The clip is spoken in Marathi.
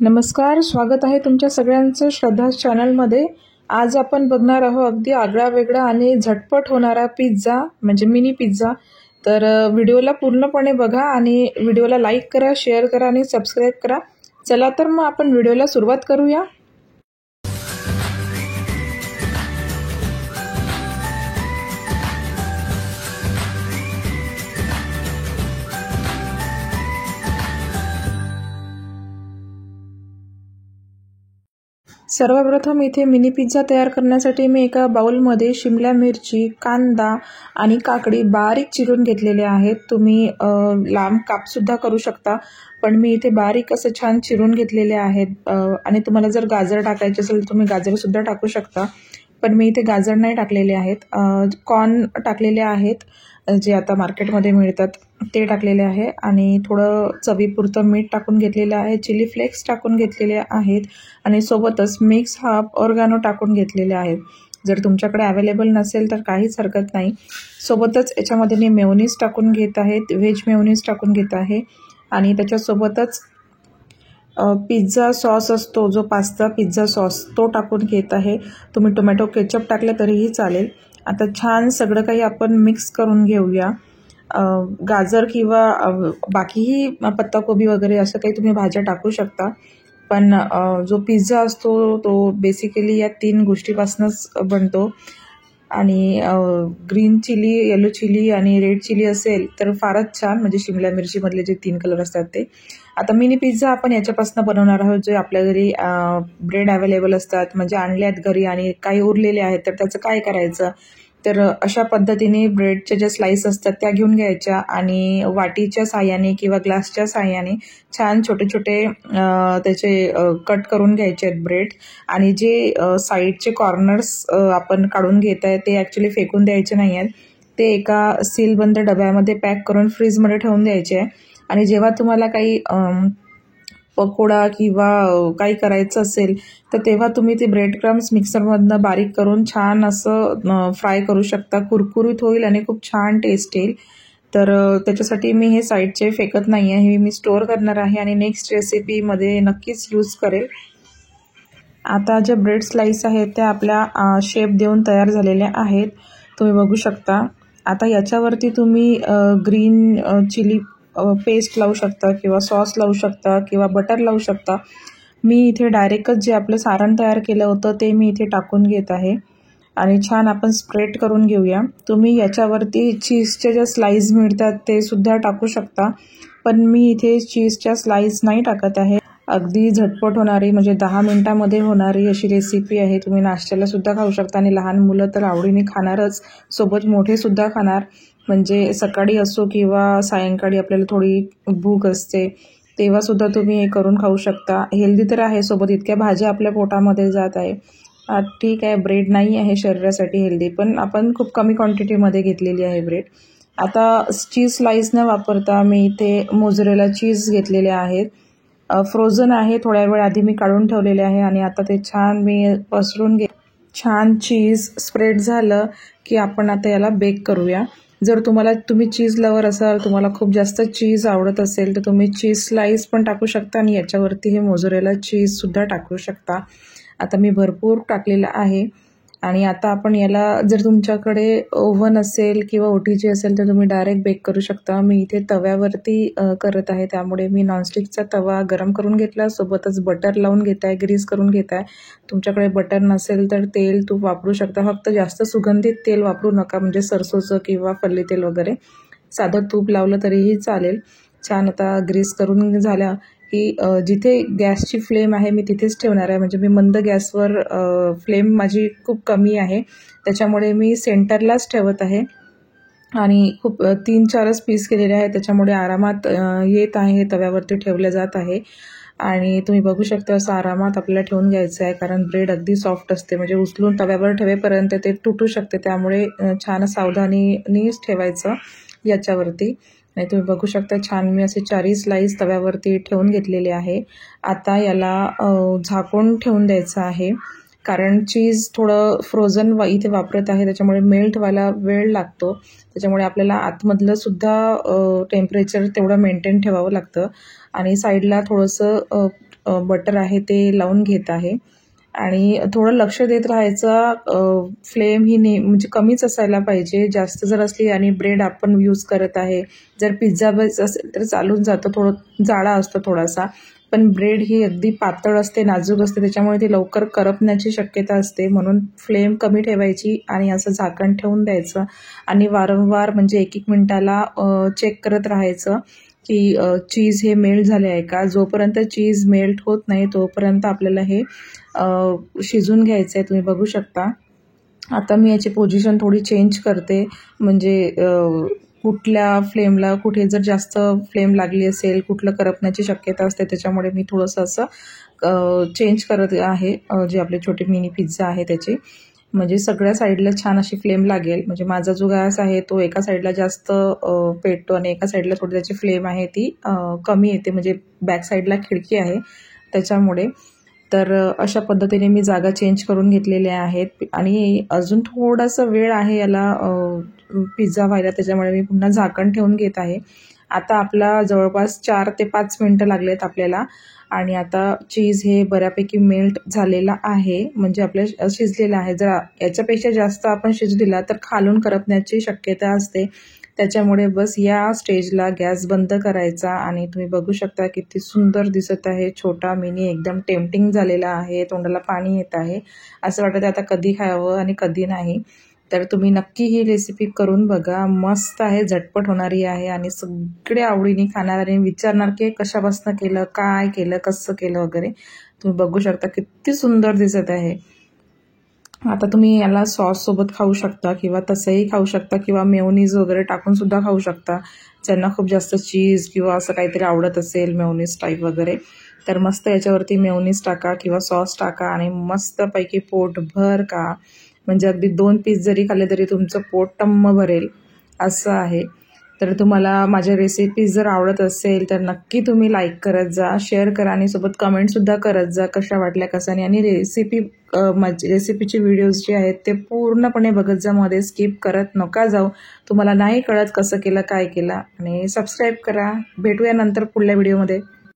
नमस्कार, स्वागत आहे तुमच्या सगळ्यांचं श्रद्धा चॅनलमध्ये। आज आपण बघणार आहोत अगदी आगळा वेगळा आणि झटपट होणारा पिझ्झा म्हणजे मिनी पिझ्झा। तर व्हिडिओला पूर्णपणे बघा आणि व्हिडिओला लाईक करा, शेअर करा आणि सबस्क्राइब करा। चला तर मग आपण व्हिडिओला सुरुवात करूया। सर्वप्रथम इथे मिनी पिझ्झा तयार करण्यासाठी मी एका बाउलमध्ये शिमला मिरची, कांदा आणि काकडी बारीक चिरून घेतलेले आहेत। तुम्ही लांब काप सुद्धा करू शकता, पण मी इथे बारीक असं छान चिरून घेतलेले आहेत। आणि तुम्हाला जर गाजर टाकायचे असेल तर तुम्ही गाजर सुद्धा टाकू शकता, पण मी इथे गाजर नाही टाकलेले आहेत। कॉर्न टाकलेले आहेत, जे आता मार्केटमध्ये मिळतात ते टाकलेले आहे आणि थोडं चवीपुरतं मीठ टाकून घेतलेलं आहे, चिली फ्लेक्स टाकून घेतलेले आहेत आणि सोबतच मिक्स हर्ब ऑर्गॅनो टाकून घेतलेले आहेत। जर तुमच्याकडे अवेलेबल नसेल तर काहीच हरकत नाही। सोबतच याच्यामध्ये मी मेयोनीज टाकून घेत आहे, व्हेज मेयोनीज टाकून घेत आहे आणि त्याच्यासोबतच पिझ्झा सॉस असतो जो पास्ता पिझ्झा सॉस तो टाकून घेत आहे। तुम्ही टोमॅटो केचप टाकले तरीही चालेल। आता छान सगळं काही आपण मिक्स करून घेऊया। गाजर किंवा बाकीही पत्ताकोबी वगैरे असं काही तुम्ही भाज्या टाकू शकता, पण जो पिझ्झा असतो तो बेसिकली या 3 गोष्टीपासूनच बनतो आणि ग्रीन चिली, येलो चिली आणि रेड चिली असेल तर फारच छान, म्हणजे शिमला मिरचीमधले जे 3 कलर असतात ते। आता मिनी पिझ्झा आपण याच्यापासून बनवणार आहोत, जे आपल्या घरी ब्रेड अवेलेबल असतात, म्हणजे आणल्यात घरी आणि काही उरलेले आहेत तर त्याचं काय करायचं। तर अशा पद्धतीने ब्रेडचे जे स्लाइस असतात त्या घेऊन घ्यायच्या आणि वाटीच्या साहाय्याने किंवा ग्लासच्या साहाय्याने छान छोटे छोटे त्याचे कट करून घ्यायचे आहेत ब्रेड। आणि जे साईडचे कॉर्नर्स आपण काढून घेत आहे ते ॲक्च्युली फेकून द्यायचे नाही आहेत, ते एका सीलबंद डब्यामध्ये पॅक करून फ्रीजमध्ये ठेवून द्यायचे आहे। आणि जेव्हा तुम्हाला काही पकोडा किंवा काही करायचं असेल तर तेव्हा तुम्ही ते ब्रेड क्रम्स मिक्सरमधनं बारीक करून छान असं फ्राय करू शकता, कुरकुरीत होईल आणि खूप छान टेस्ट येईल। तर त्याच्यासाठी मी हे साईडचे फेकत नाही आहे, हे मी स्टोअर करणार आहे आणि नेक्स्ट रेसिपीमध्ये नक्कीच यूज करेल। आता जे ब्रेड स्लाइस आहेत त्या आपल्या शेप देऊन तयार झालेल्या आहेत, तुम्ही बघू शकता। आता याच्यावरती तुम्ही ग्रीन चिली पेस्ट लावू शकता किंवा सॉस लावू शकता किंवा बटर लावू शकता। मी इथे डायरेक्टच जे आपलं सारण तयार केलं होतं ते मी इथे टाकून घेत आहे आणि छान आपण स्प्रेड करून घेऊया। तुम्ही याच्यावरती चीजचे जे स्लाइस मिळतात ते सुद्धा टाकू शकता, पण मी इथे चीजच्या स्लाइस नाही टाकत आहे। अगदी झटपट होणारी म्हणजे 10 मिनिटांमध्ये होणारी अशी रेसिपी आहे। तुम्ही नाश्त्याला सुद्धा खाऊ शकता आणि लहान मुलं तर आवडीने खाणारच, सोबत मोठे सुद्धा खाणार। म्हणजे सकाळी असो किंवा सायंकाळी आपल्याला थोडी भूक असते तेव्हा सुद्धा तुम्ही हे करून खाऊ शकता। हेल्दी तर आहे, सोबत इतक्या भाज्या आपल्या पोटामध्ये जात आहे। ठीक आहे, ब्रेड नाही आहे शरीरासाठी हेल्दी, पण आपण खूप कमी क्वांटिटीमध्ये घेतलेली आहे ब्रेड। आता चीज स्लाइस न वापरता मी इथे मोझरेला चीज घेतलेले आहेत, फ्रोझन आहे, थोड्या वेळ आधी मी काढून ठेवलेले आहे आणि आता ते छान मी पसरून छान चीज स्प्रेड झालं की आपण आता याला बेक करूया। जर तुम्ही चीज लवर असाल, तुम्हाला खूप जास्त चीज आवडत असेल तर तुम्ही चीज स्लाइस पण टाकू शकता आणि याच्यावरती हे मोझरेला चीजसुद्धा टाकू शकता। आता मी भरपूर टाकलेलं आहे आणि आता आपण याला, जर तुमच्याकडे ओव्हन असेल किंवा OTG असेल तर तुम्ही डायरेक्ट बेक करू शकता। मी इथे तव्यावरती करत आहे, त्यामुळे मी नॉनस्टिकचा तवा गरम करून घेतला, सोबतच बटर लावून घेत आहे, ग्रीस करून घेत आहे। तुमच्याकडे बटर नसेल तर तेल तूप वापरू शकता, फक्त जास्त सुगंधित तेल वापरू नका, म्हणजे सरसोचं किंवा फल्ली तेल वगैरे, साधं तूप लावलं तरीही चालेल। छान आता ग्रीस करून झाल्या की जिथे गॅसची फ्लेम आहे मी तिथेच ठेवणार आहे, म्हणजे मी मंद गॅसवर, फ्लेम माझी खूप कमी आहे त्याच्यामुळे मी सेंटरलाच ठेवत आहे आणि खूप 3-4च पीस केलेले आहे, त्याच्यामुळे आरामात येत आहे, तव्यावरती ठेवलं जात आहे। आणि तुम्ही बघू शकता असं आरामात आपल्याला ठेवून घ्यायचं आहे, कारण ब्रेड अगदी सॉफ्ट असते, म्हणजे उचलून तव्यावर ठेवेपर्यंत ते तुटू शकते, त्यामुळे छान सावधानीनेच ठेवायचं याच्यावरती। आणि तुम्ही बघू शकता छान मी असे 4 स्लाइस तव्यावरती ठेवून घेतलेले आहे। आता याला झाकून ठेवून द्यायचं आहे, कारण चीज थोडं फ्रोझन इथे वापरत आहे त्याच्यामुळे मेल्ट व्हायला वेळ लागतो, त्याच्यामुळे आपल्याला आतमधलं सुद्धा टेम्परेचर तेवढं मेंटेन ठेवावं लागतं। आणि साईडला थोडंसं बटर आहे ते लावून घेत आहे आणि थोडं लक्ष देत राहायचं. फ्लेम ही म्हणजे कमीच असायला पाहिजे. जास्त जर असली आणि ब्रेड आपण यूज करत आहे, जर पिझ्झा बेस असेल तर चालून जातं, थोडं जाडा असतो थोडासा. पण ब्रेड ही अगदी पातळ असते, नाजूक असते, त्याच्यामुळे ती लवकर करपण्याची शक्यता असते. म्हणून फ्लेम कमी ठेवायची आणि असं झाकण ठेवून द्यायचं आणि वारंवार म्हणजे 1-1 मिनिटाला चेक करत राहायचं की चीज हे मेल्ट झाले आहे का. जोपर्यंत चीज मेल्ट होत नाही तोपर्यंत आपल्याला हे शिजून घ्यायचं आहे. तुम्ही बघू शकता. आता मी याची पोझिशन थोडी चेंज करते, म्हणजे कुठल्या फ्लेमला कुठे जर जास्त फ्लेम लागली असेल, कुठलं करपण्याची शक्यता असते, त्याच्यामुळे मी थोडंसं असं चेंज करत आहे जे आपले छोटे मिनी पिझ्झा आहे त्याचे. म्हणजे सगळ्या साईडला छान अशी फ्लेम लागेल. म्हणजे माझा जो गॅस आहे तो एका साईडला जास्त पेटतो आणि एका साईडला थोडी त्याची फ्लेम आहे ती कमी येते, म्हणजे बॅक साईडला खिडकी आहे त्याच्यामुळे. तर अशा पद्धतीने मी जागा चेंज करून घेतलेल्या आहेत आणि अजून थोडासा वेळ आहे याला पिझ्झा व्हायला, त्याच्यामुळे मी पुन्हा झाकण ठेवून घेत आहे. आता आपला जवळपास 4 ते 5 मिनटं लागलेत आपल्याला आणि आता चीज हे बऱ्यापैकी मेल्ट झालेला आहे, म्हणजे आपल्या शिजलेलं आहे. जर याच्यापेक्षा जास्त आपण शिजू दिला तर खालून करपण्याची शक्यता असते. त्याच्यामुळे बस या स्टेजला गॅस बंद करायचा आणि तुम्ही बघू शकता किती सुंदर दिसत आहे. छोटा मिनी एकदम टेम्पटिंग झालेला आहे, तोंडाला पाणी येत आहे. असं वाटतं आता कधी खावं आणि कधी नाही. तर तुम्ही नक्की ही रेसिपी करून बघा. मस्त आहे, झटपट होणारी आहे आणि सगळे आवडीने खाणार आणि विचारणार की कशापासून केलं, काय केलं, कसं केलं वगैरे. तुम्ही बघू शकता किती सुंदर दिसत आहे. आता तुम्ही याला सॉससोबत खाऊ शकता किंवा तसंही खाऊ शकता किंवा मेयोनीज वगैरे टाकून सुद्धा खाऊ शकता. ज्यांना खूप जास्त चीज किंवा असं काहीतरी आवडत असेल मेयोनीज टाईप वगैरे, तर मस्त याच्यावरती मेयोनीज टाका किंवा सॉस टाका आणि मस्तपैकी पोटभर खा. म्हणजे अगदी 2 पीस जरी खाल्ले तरी तुमचं पोट टम्म भरेल असं आहे. तर तुम्हाला माझ्या रेसिपीज जर आवडत असेल तर नक्की तुम्ही लाईक करत जा, शेअर करा आणि सोबत कमेंटसुद्धा करत जा कशा वाटल्या कसा नाही. आणि रेसिपीचे व्हिडिओज जे आहेत ते पूर्णपणे बघत जा, मध्ये स्किप करत नका जाऊ. तुम्हाला नाही कळत कसं केलं काय केलं. आणि सबस्क्राईब करा. भेटूया नंतर पुढल्या व्हिडिओमध्ये.